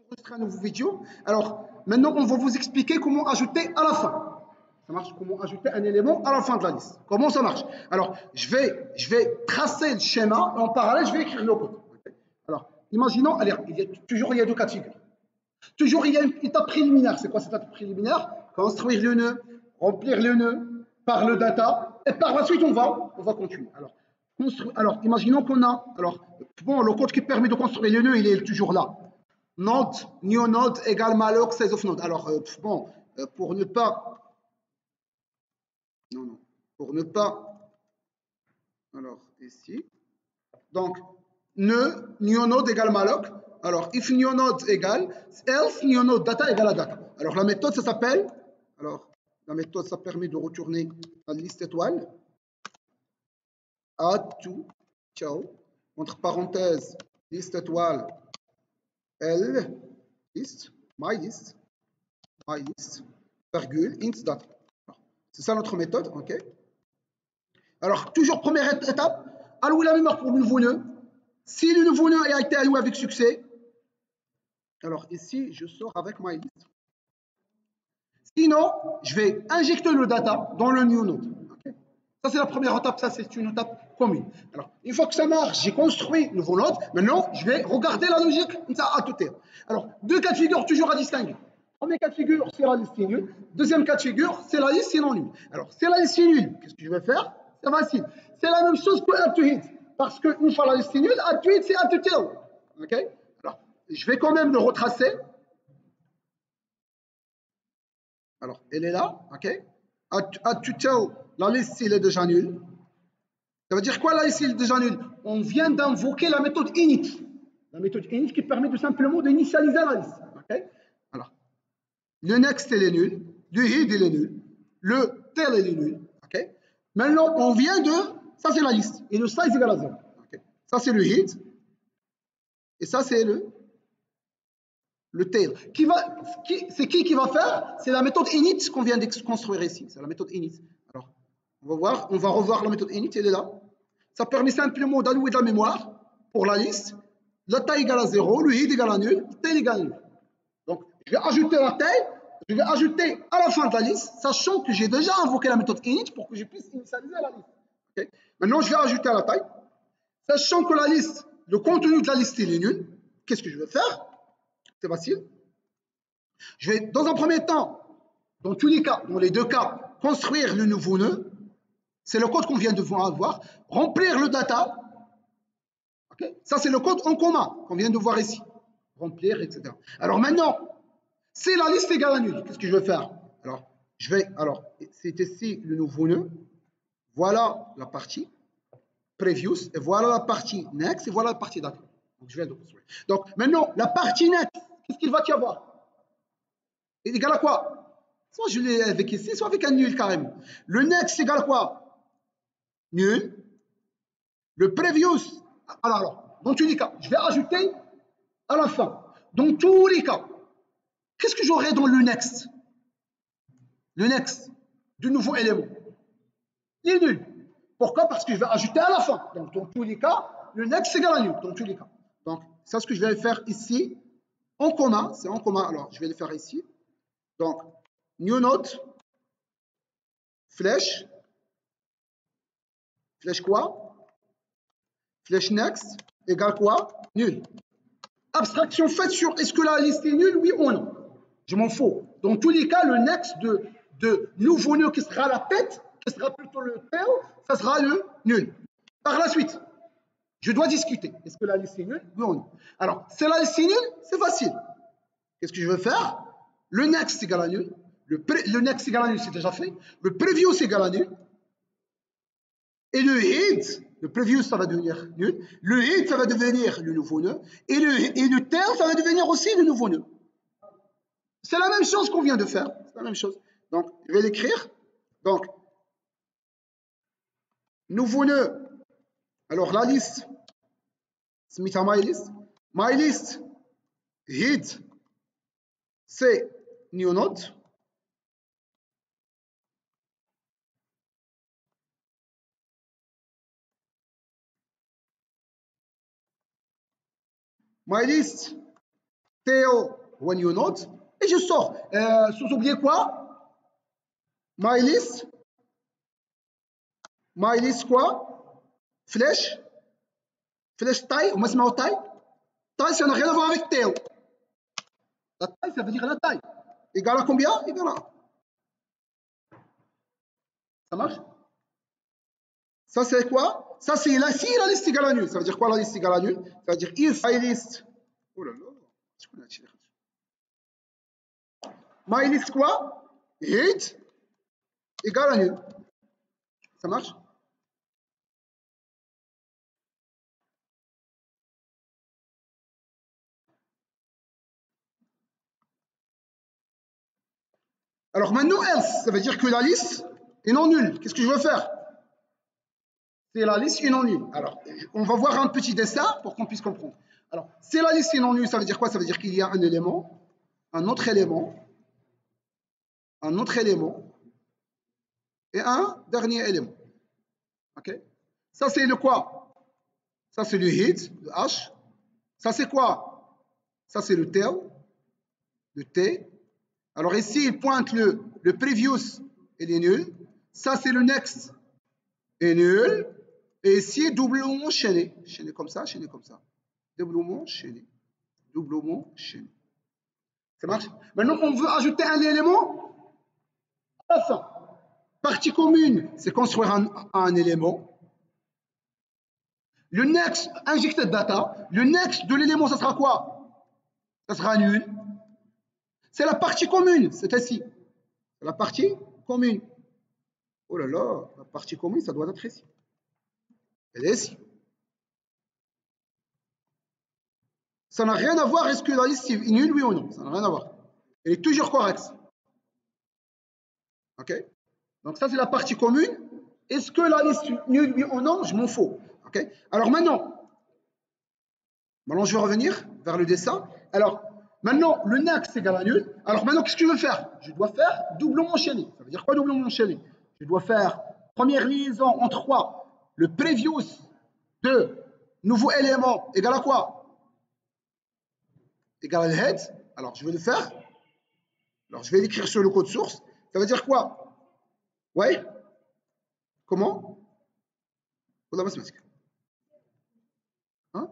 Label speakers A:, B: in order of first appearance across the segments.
A: enregistrer un nouveau vidéo. Alors, maintenant, on va vous expliquer comment ajouter à la fin. Ça marche? Comment ajouter un élément à la fin de la liste. Comment ça marche? Alors, je vais tracer le schéma et en parallèle, je vais écrire le code. Alors, imaginons, allez, il y a deux cas de figure. Toujours, il y a une étape préliminaire. C'est quoi cette étape préliminaire? Construire le nœud, remplir le nœud par le data, et par la suite, on va continuer. Alors, imaginons qu'on a, alors, bon, le code qui permet de construire le nœud, il est toujours là. Node, new node égale malloc, size of node. Alors, bon, pour ne pas, non, pour ne pas, alors, ici, donc, nœud, new node égale malloc. Alors, if new node égale, else new node data égale à data. Alors, la méthode, ça s'appelle, alors, la méthode, ça permet de retourner la liste étoile. Add to, ciao, entre parenthèses, liste étoile, L, list, my list, virgule, int data. C'est ça notre méthode, ok? Alors, toujours première étape, allouer la mémoire pour le nouveau nœud. Si le nouveau nœud a été alloué avec succès, alors ici, je sors avec my list. Sinon, je vais injecter le data dans le new node. Okay? Ça, c'est la première étape. Ça, c'est une étape commune. Alors, une fois que ça marche, j'ai construit le nouveau node. Maintenant, je vais regarder la logique à tout terme. Alors, deux cas de figure toujours à distinguer. Premier cas de figure, c'est la liste nulle. Deuxième cas de figure, c'est la liste non nulle. Alors, c'est la liste nulle. Qu'est-ce que je vais faire? C'est facile. C'est la même chose que add to hit. Parce qu'une fois la liste nulle, add to hit, c'est add to tail. OK? Alors, je vais quand même le retracer. Alors, elle est là, ok? Add to tail, la liste, elle est déjà nulle. Ça veut dire quoi, la liste, elle est déjà nulle? On vient d'invoquer la méthode init. La méthode init qui permet tout simplement d'initialiser la liste. Ok? Alors, le next, il est nul. Le head, il est nul. Le tail, il est nul. Ok? Maintenant, on vient de... Ça, c'est la liste. Et le size égale à 0. Okay? Ça, c'est le head. Et ça, c'est le tail. C'est qui va faire? C'est la méthode init qu'on vient de construire ici. C'est la méthode init. Alors, on va revoir la méthode init, elle est là. Ça permet simplement d'allouer de la mémoire pour la liste. La taille égale à 0, le head égale à nul, le tail égale à nul. Donc, je vais ajouter la taille, je vais ajouter à la fin de la liste, sachant que j'ai déjà invoqué la méthode init pour que je puisse initialiser la liste. Okay? Maintenant, je vais ajouter à la taille, sachant que la liste, le contenu de la liste il est nul. Qu'est-ce que je vais faire? C'est facile. Je vais, dans un premier temps, dans tous les cas, dans les deux cas, construire le nouveau nœud. C'est le code qu'on vient de voir. Remplir le data. Okay? Ça, c'est le code en commun qu'on vient de voir ici. Remplir, etc. Alors maintenant, si la liste égale à nul, qu'est-ce que je vais faire? Alors, c'est ici le nouveau nœud. Voilà la partie previous, et voilà la partie next, et voilà la partie data. Donc, je viens de construire. Donc, maintenant, la partie next, qu'est-ce qu'il va y avoir? Il est égal à quoi? Soit je l'ai avec ici, soit avec un nul carrément. Le next c'est égal à quoi? Nul. Le previous, alors, dans tous les cas, je vais ajouter à la fin. Dans tous les cas, qu'est-ce que j'aurai dans le next? Le next, du nouveau élément. Il est nul. Pourquoi? Parce que je vais ajouter à la fin. Donc, dans tous les cas, le next c'est égal à nul, dans tous les cas. Donc, c'est ce que je vais faire ici, en commun, c'est en commun, alors je vais le faire ici. Donc, new note, flèche quoi? Flèche next, égale quoi? Nul. Abstraction faite sur est-ce que la liste est nulle, oui ou non? Je m'en fous. Dans tous les cas, le next de nouveau nœud qui sera la tête, qui sera plutôt le tail, ça sera le nul. Par la suite, je dois discuter. Est-ce que la liste est nulle, oui ou non? Alors, c'est la liste est nulle, c'est facile. Qu'est-ce que je veux faire? Le next égale à nul. Le next égale à nul, c'est déjà fait. Le previous égale à nul. Et le head, le previous, ça va devenir nul. Le head, ça va devenir le nouveau nœud. Et le tail, ça va devenir aussi le nouveau nœud. C'est la même chose qu'on vient de faire. C'est la même chose. Donc, je vais l'écrire. Donc, nouveau nœud. Alors, la liste, Smith à my list. My list, head, c'est new node. My list, Théo, one new node, et je sors. Sans oublier quoi? MyList quoi? Flèche taille, on va se mettre en taille. Taille, ça n'a rien à voir avec Théo. La taille, ça veut dire la taille. Égal à combien? Égal à. Ça marche? Ça, c'est quoi? Ça, c'est la liste égale à nul. Ça veut dire quoi la liste égale à nul? Ça veut dire if MyList. Oh là là. MyList quoi? Hit égale à nul. Ça marche? Alors maintenant, else, ça veut dire que la liste est non nulle. Qu'est-ce que je veux faire? C'est la liste est non nulle. Alors, on va voir un petit dessin pour qu'on puisse comprendre. Alors, c'est la liste est non nulle, ça veut dire quoi? Ça veut dire qu'il y a un élément, un autre élément, un autre élément et un dernier élément. Ok? Ça, c'est le quoi? Ça, c'est le hit, le H. Ça, c'est quoi? Ça, c'est le tail, le T. Alors ici, il pointe le previous, il est nul. Ça, c'est le next, est nul. Et ici, doublement chaîné. Chaîné comme ça, chaîné comme ça. Doublement chaîné. Doublement chaîné. Ça marche? Maintenant, on veut ajouter un élément à la fin. Partie commune, c'est construire un élément. Le next, injected data. Le next de l'élément, ça sera quoi? Ça sera nul. C'est la partie commune, c'est ici. C'est la partie commune. Oh là là, la partie commune, ça doit être ici. Elle est ici. Ça n'a rien à voir, est-ce que la liste est nulle, oui ou non? Ça n'a rien à voir. Elle est toujours correcte. Ok? Donc ça, c'est la partie commune. Est-ce que la liste est nulle, oui ou non? Je m'en fous. Ok? Alors maintenant, je vais revenir vers le dessin. Alors, maintenant, le next égale à nul. Alors maintenant, qu'est-ce que je veux faire? Je dois faire doublement enchaîné. Ça veut dire quoi doublement enchaîné? Je dois faire première liaison entre quoi? Le previous de nouveau élément égale à quoi? Égale à le head. Alors, je vais le faire. Alors, je vais l'écrire sur le code source. Ça veut dire quoi? Ouais? Comment? والله ما سمعتك. Hein?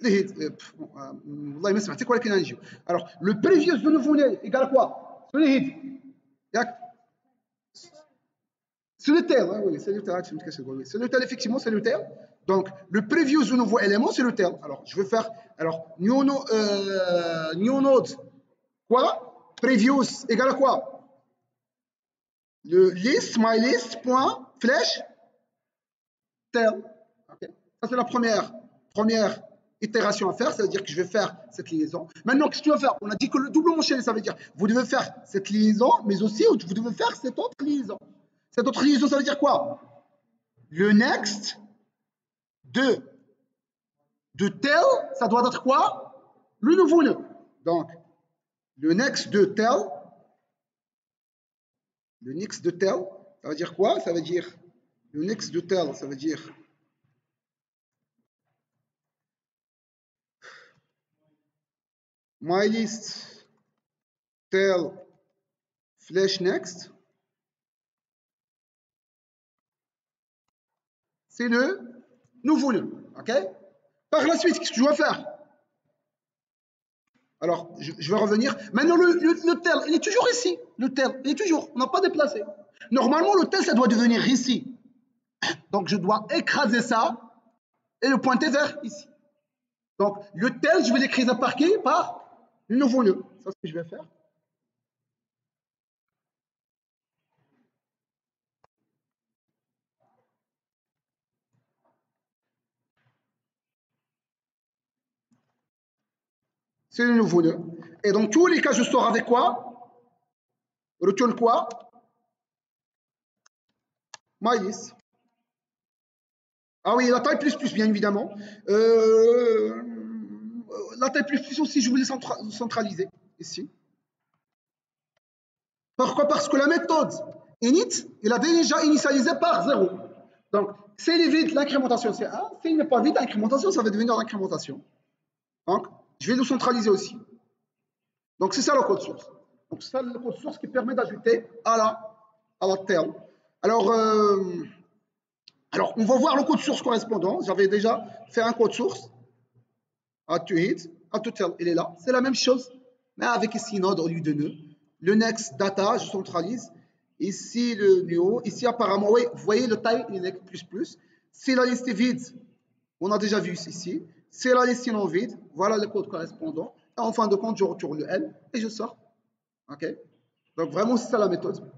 A: والله ما سمعتك ولكن غنجيو. Alors, le previous de nouveau-né égale à quoi? C'est le hit. C'est le tail, hein, oui, c'est le tail, c'est le tail, effectivement, c'est le tail. Donc, le previous du nouveau élément, c'est le tail. Alors, je vais faire, alors, new node, quoi? Previous égale à quoi? Le list, mylist, point, flèche, tail. Okay. Ça, c'est la première itération à faire, ça veut dire que je vais faire cette liaison. Maintenant, qu'est-ce que tu vas faire? On a dit que le double enchaîné, ça veut dire vous devez faire cette liaison, mais aussi vous devez faire cette autre liaison. Cette autre liaison, ça veut dire quoi? Le next de tel, ça doit être quoi? Le nouveau nœud. Donc, le next de tel, ça veut dire quoi? Ça veut dire, le next de tel, ça veut dire MyList tel flash next. C'est le nouveau nœud. OK? Par la suite, qu'est-ce que je dois faire? Alors, je vais revenir. Maintenant, le tel, il est toujours ici. Le tel, il est toujours. On n'a pas déplacé. Normalement, le tel, ça doit devenir ici. Donc, je dois écraser ça et le pointer vers ici. Donc, le tel, je vais l'écrire par qui? Par le nouveau nœud. C'est ce que je vais faire. C'est le nouveau nœud. Et dans tous les cas, je sors avec quoi? Return quoi? MyList. Ah oui, la taille plus plus, bien évidemment. La taille plus plus aussi, je voulais centraliser ici. Pourquoi? Parce que la méthode init, il a déjà initialisé par 0. Donc, s'il est vide, l'incrémentation c'est 1. S'il n'est pas vide, l'incrémentation, ça va devenir l'incrémentation. Donc, je vais le centraliser aussi. Donc, c'est ça le code source. Donc, c'est ça le code source qui permet d'ajouter à la tail. Alors, on va voir le code source correspondant. J'avais déjà fait un code source. Add to hit, add to tail, il est là. C'est la même chose, mais avec ici node au lieu de nœud. Le next data, je centralise. Ici, le new. Ici, apparemment, oui, vous voyez le type, il est plus. Si la liste est vide, on a déjà vu ici. Si la liste est non vide, voilà le code correspondant. Et en fin de compte, je retourne le L et je sors. OK? Donc, vraiment, c'est ça la méthode.